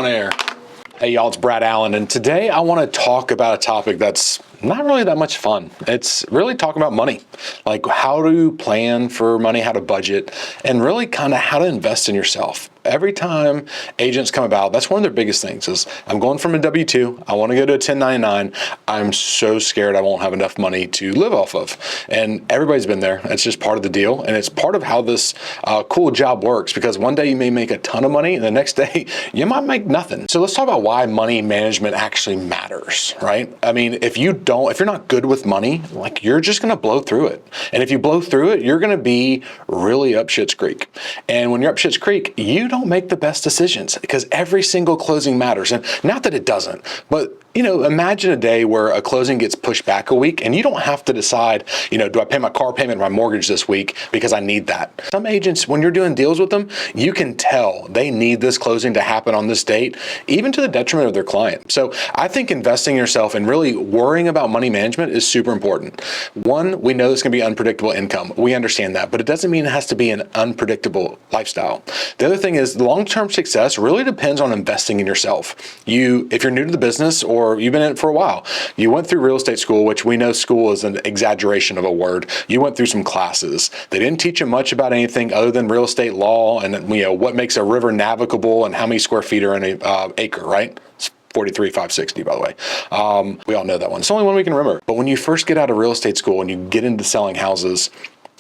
on air. Hey y'all, it's Brad Allen, and today I want to talk about a topic that's not really that much fun. It's really talking about money, like how to plan for money, how to budget, and really kind of how to invest in yourself. Every time agents come about, that's one of their biggest things is, I'm going from a W-2, I want to go to a 1099, I'm so scared I won't have enough money to live off of. And everybody's been there. It's just part of the deal, and it's part of how this cool job works, because one day you may make a ton of money, and the next day you might make nothing. So let's talk about why money management actually matters, right? I mean, if you're not good with money, like, you're just gonna blow through it. And if you blow through it, you're gonna be really up shit's creek. And when you're up shit's creek, you don't make the best decisions, because every single closing matters. And not that it doesn't, but imagine a day where a closing gets pushed back a week and you don't have to decide, do I pay my car payment or my mortgage this week because I need that. Some agents, when you're doing deals with them, you can tell they need this closing to happen on this date, even to the detriment of their client. So I think investing in yourself and really worrying about money management is super important. One, we know it's gonna be unpredictable income. We understand that, but it doesn't mean it has to be an unpredictable lifestyle. The other thing is, long-term success really depends on investing in yourself. If you're new to the business or you've been in it for a while, you went through real estate school, which we know school is an exaggeration of a word. You went through some classes. They didn't teach you much about anything other than real estate law and what makes a river navigable and how many square feet are in an acre, right? 43,560, by the way. We all know that one. It's the only one we can remember. But when you first get out of real estate school and you get into selling houses,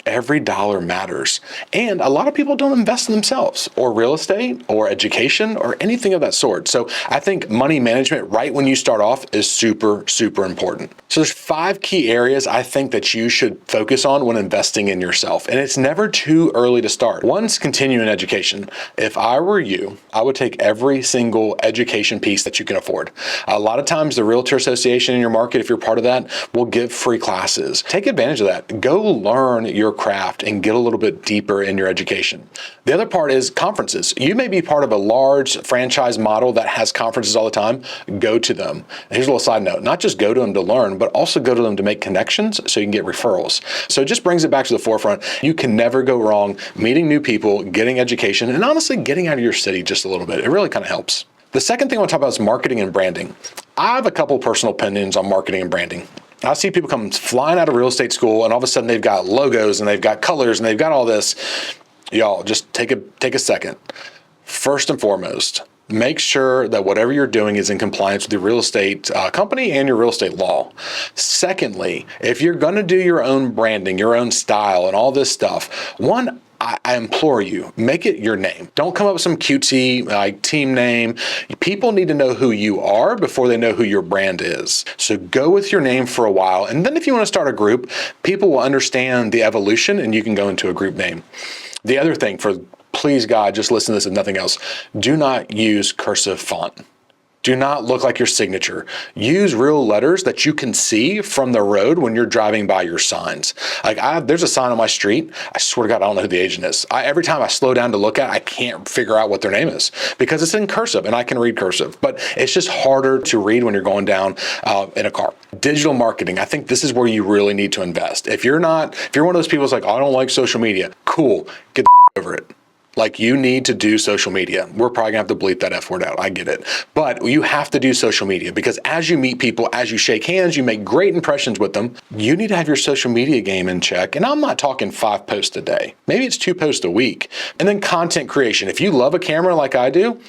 every dollar matters. And a lot of people don't invest in themselves or real estate or education or anything of that sort. So I think money management right when you start off is super, super important. So there's 5 key areas I think that you should focus on when investing in yourself. And it's never too early to start. One's continuing education. If I were you, I would take every single education piece that you can afford. A lot of times the Realtor Association in your market, if you're part of that, will give free classes. Take advantage of that. Go learn your craft and get a little bit deeper in your education. The other part is conferences. You may be part of a large franchise model that has conferences all the time. Go to them. And here's a little side note, not just go to them to learn, but also go to them to make connections so you can get referrals. So it just brings it back to the forefront. You can never go wrong meeting new people, getting education, and honestly getting out of your city just a little bit. It really kind of helps. The second thing I want to talk about is marketing and branding. I have a couple personal opinions on marketing and branding. I see people come flying out of real estate school and all of a sudden they've got logos and they've got colors and they've got all this. Y'all, just take a second. First and foremost, make sure that whatever you're doing is in compliance with your real estate company and your real estate law. Secondly, if you're gonna do your own branding, your own style and all this stuff, one, I implore you, make it your name. Don't come up with some cutesy team name. People need to know who you are before they know who your brand is. So go with your name for a while. And then if you want to start a group, people will understand the evolution and you can go into a group name. The other thing, please God, just listen to this if nothing else, do not use cursive font. Do not look like your signature. Use real letters that you can see from the road when you're driving by your signs. Like there's a sign on my street. I swear to God, I don't know who the agent is. Every time I slow down to look at it, I can't figure out what their name is because it's in cursive and I can read cursive, but it's just harder to read when you're going down in a car. Digital marketing. I think this is where you really need to invest. If you're one of those people who's like, oh, I don't like social media, cool, get the over it. Like, you need to do social media. We're probably gonna have to bleep that F word out, I get it. But you have to do social media because as you meet people, as you shake hands, you make great impressions with them. You need to have your social media game in check. And I'm not talking 5 posts a day. Maybe it's 2 posts a week. And then content creation. If you love a camera like I do,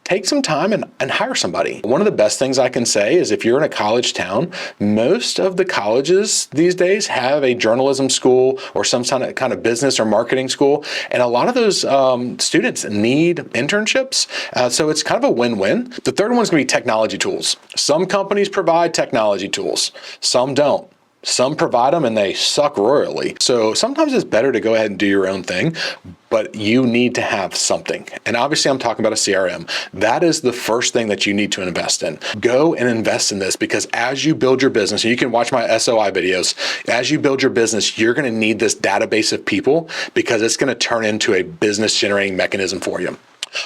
take some time and hire somebody. One of the best things I can say is if you're in a college town, most of the colleges these days have a journalism school or some kind of business or marketing school. And a lot of those students need internships. So it's kind of a win-win. The third one's gonna be technology tools. Some companies provide technology tools, some don't. Some provide them and they suck royally. So sometimes it's better to go ahead and do your own thing, but you need to have something. And obviously I'm talking about a CRM. That is the first thing that you need to invest in. Go and invest in this because as you build your business, and you can watch my SOI videos, as you build your business, you're gonna need this database of people because it's gonna turn into a business generating mechanism for you.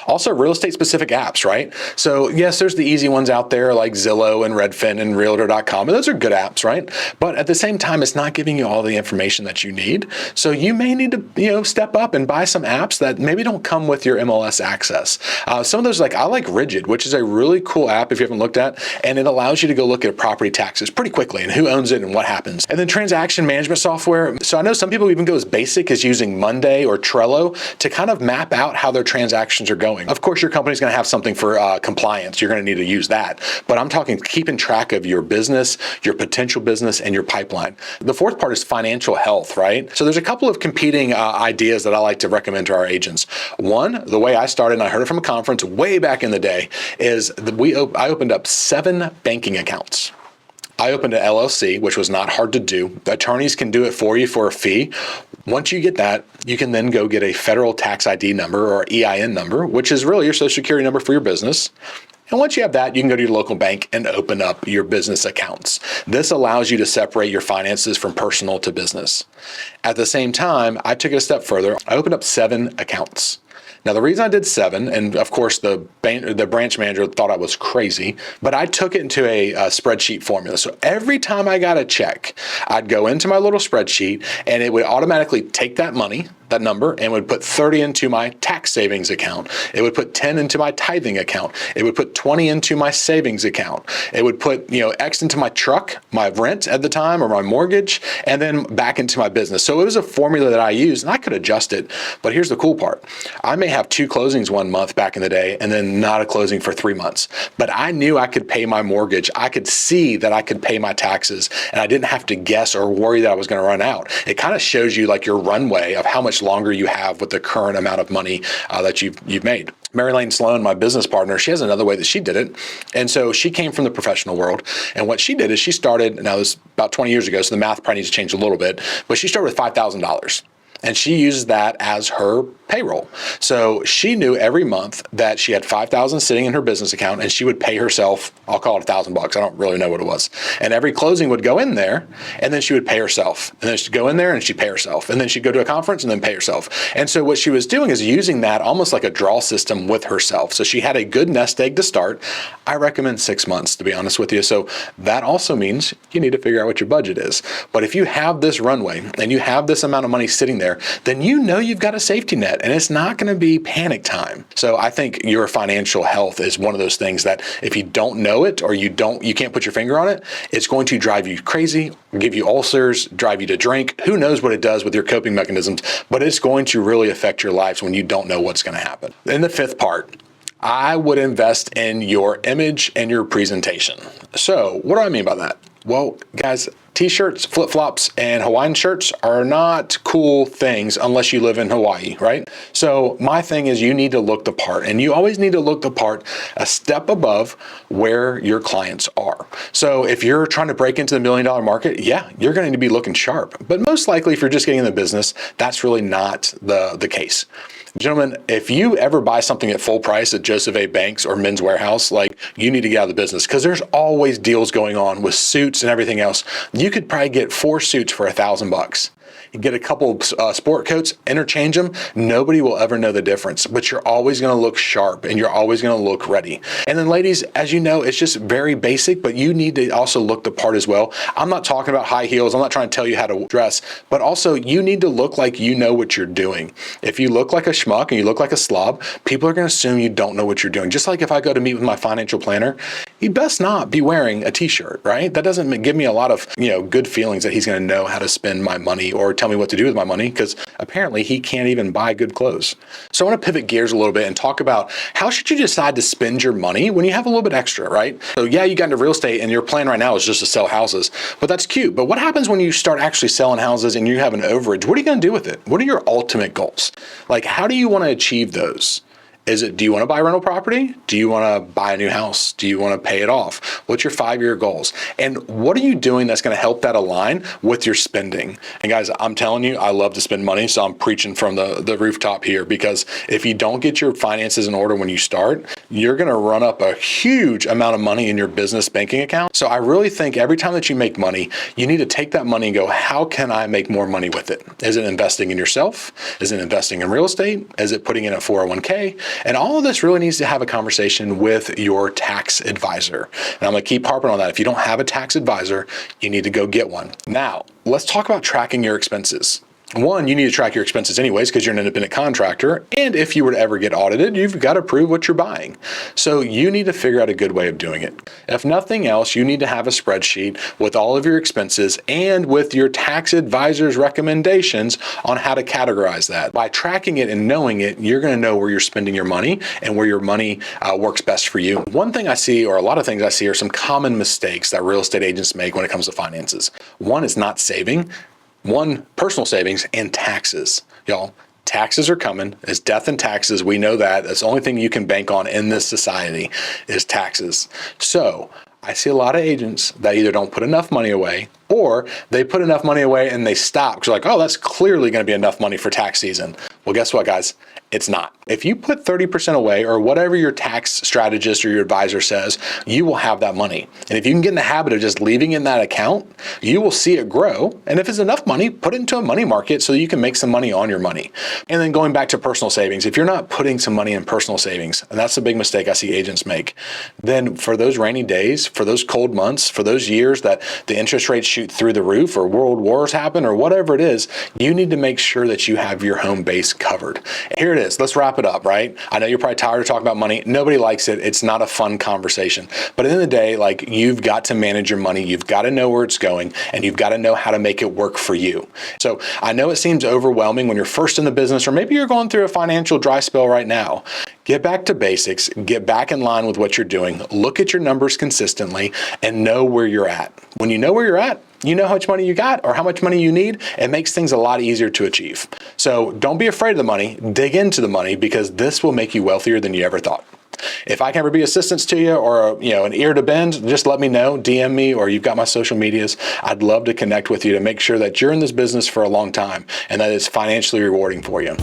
Also, real estate specific apps, right? So yes, there's the easy ones out there like Zillow and Redfin and Realtor.com, and those are good apps, right? But at the same time, it's not giving you all the information that you need. So you may need to, step up and buy some apps that maybe don't come with your MLS access. Some of those, like I like Rigid, which is a really cool app if you haven't looked at, and it allows you to go look at property taxes pretty quickly and who owns it and what happens. And then transaction management software. So I know some people even go as basic as using Monday or Trello to kind of map out how their transactions are going. Of course, your company's going to have something for compliance. You're going to need to use that. But I'm talking keeping track of your business, your potential business, and your pipeline. The fourth part is financial health, right? So there's a couple of competing ideas that I like to recommend to our agents. One, the way I started, and I heard it from a conference way back in the day, is that I opened up 7 banking accounts. I opened an LLC, which was not hard to do. The attorneys can do it for you for a fee. Once you get that, you can then go get a federal tax ID number or EIN number, which is really your social security number for your business. And once you have that, you can go to your local bank and open up your business accounts. This allows you to separate your finances from personal to business. At the same time, I took it a step further. I opened up 7 accounts. Now, the reason I did 7, and of course the branch manager thought I was crazy, but I took it into a spreadsheet formula. So every time I got a check, I'd go into my little spreadsheet and it would automatically take that money, that number, and would put 30 into my tax savings account. It would put 10 into my tithing account. It would put 20 into my savings account. It would put, X into my truck, my rent at the time, or my mortgage, and then back into my business. So it was a formula that I used, and I could adjust it. But here's the cool part. I may have 2 closings one month back in the day, and then not a closing for 3 months. But I knew I could pay my mortgage. I could see that I could pay my taxes, and I didn't have to guess or worry that I was going to run out. It kind of shows you like your runway of how much longer you have with the current amount of money that you've made. Mary Lane Sloan, my business partner, she has another way that she did it. And so she came from the professional world. And what she did is she started, now this was about 20 years ago, so the math probably needs to change a little bit, but she started with $5,000. And she uses that as her payroll. So she knew every month that she had $5,000 sitting in her business account, and she would pay herself, I'll call it $1,000. I don't really know what it was. And every closing would go in there, and then she would pay herself. And then she'd go in there and she'd pay herself. And then she'd go to a conference and then pay herself. And so what she was doing is using that almost like a draw system with herself. So she had a good nest egg to start. I recommend 6 months, to be honest with you. So that also means you need to figure out what your budget is. But if you have this runway and you have this amount of money sitting there, then you've got a safety net, and it's not going to be panic time. So I think your financial health is one of those things that if you don't know it or you can't put your finger on it, it's going to drive you crazy, give you ulcers, drive you to drink. Who knows what it does with your coping mechanisms, but it's going to really affect your lives when you don't know what's going to happen. Then the fifth part, I would invest in your image and your presentation. So what do I mean by that? Well, guys, t-shirts, flip-flops, and Hawaiian shirts are not cool things unless you live in Hawaii, right? So my thing is you need to look the part, and you always need to look the part a step above where your clients are. So if you're trying to break into the $1 million market, yeah, you're going to be looking sharp. But most likely if you're just getting in the business, that's really not the case. Gentlemen, if you ever buy something at full price at Joseph A. Banks or Men's Warehouse, like you need to get out of the business because there's always deals going on with suits and everything else. You could probably get 4 suits for $1,000. You get a couple sport coats, interchange them. Nobody will ever know the difference, but you're always going to look sharp and you're always going to look ready. And then ladies, as you know, it's just very basic, but you need to also look the part as well. I'm not talking about high heels. I'm not trying to tell you how to dress, but also you need to look like you know what you're doing. If you look like a schmuck and you look like a slob, people are going to assume you don't know what you're doing. Just like if I go to meet with my financial planner, he best not be wearing a t-shirt, right? That doesn't give me a lot of, good feelings that he's going to know how to spend my money or tell me what to do with my money, because apparently he can't even buy good clothes. So I want to pivot gears a little bit and talk about how should you decide to spend your money when you have a little bit extra, right? So yeah, you got into real estate and your plan right now is just to sell houses, but that's cute. But what happens when you start actually selling houses and you have an overage? What are you going to do with it? What are your ultimate goals? Like, how do you want to achieve those? Do you want to buy rental property? Do you want to buy a new house? Do you want to pay it off? What's your 5-year goals? And what are you doing that's going to help that align with your spending? And guys, I'm telling you, I love to spend money. So I'm preaching from the rooftop here, because if you don't get your finances in order when you start, you're going to run up a huge amount of money in your business banking account. So I really think every time that you make money, you need to take that money and go, how can I make more money with it? Is it investing in yourself? Is it investing in real estate? Is it putting in a 401k? And all of this really needs to have a conversation with your tax advisor. And I'm gonna keep harping on that. If you don't have a tax advisor, you need to go get one. Now, let's talk about tracking your expenses. One, you need to track your expenses anyways because you're an independent contractor. And if you were to ever get audited, you've got to prove what you're buying. So you need to figure out a good way of doing it. If nothing else, you need to have a spreadsheet with all of your expenses and with your tax advisor's recommendations on how to categorize that. By tracking it and knowing it, you're going to know where you're spending your money and where your money works best for you. One thing I see, or a lot of things I see, are some common mistakes that real estate agents make when it comes to finances. One is not saving. One, personal savings and taxes. Y'all, taxes are coming. It's death and taxes. We know that. That's the only thing you can bank on in this society is taxes. So I see a lot of agents that either don't put enough money away or they put enough money away and they stop because like, oh, that's clearly going to be enough money for tax season. Well, guess what, guys? It's not. If you put 30% away or whatever your tax strategist or your advisor says, you will have that money. And if you can get in the habit of just leaving in that account, you will see it grow. And if it's enough money, put it into a money market so you can make some money on your money. And then going back to personal savings, if you're not putting some money in personal savings, and that's a big mistake I see agents make, then for those rainy days, for those cold months, for those years that the interest rates shoot through the roof or world wars happen or whatever it is, you need to make sure that you have your home base covered. Here it is. Let's wrap it up, right? I know you're probably tired of talking about money. Nobody likes it. It's not a fun conversation. But at the end of the day, like, you've got to manage your money. You've got to know where it's going and you've got to know how to make it work for you. So I know it seems overwhelming when you're first in the business, or maybe you're going through a financial dry spell right now. Get back to basics, get back in line with what you're doing, look at your numbers consistently and know where you're at. When you know where you're at, you know how much money you got or how much money you need, it makes things a lot easier to achieve. So don't be afraid of the money, dig into the money because this will make you wealthier than you ever thought. If I can ever be assistance to you or an ear to bend, just let me know, DM me, or you've got my social medias. I'd love to connect with you to make sure that you're in this business for a long time and that it's financially rewarding for you.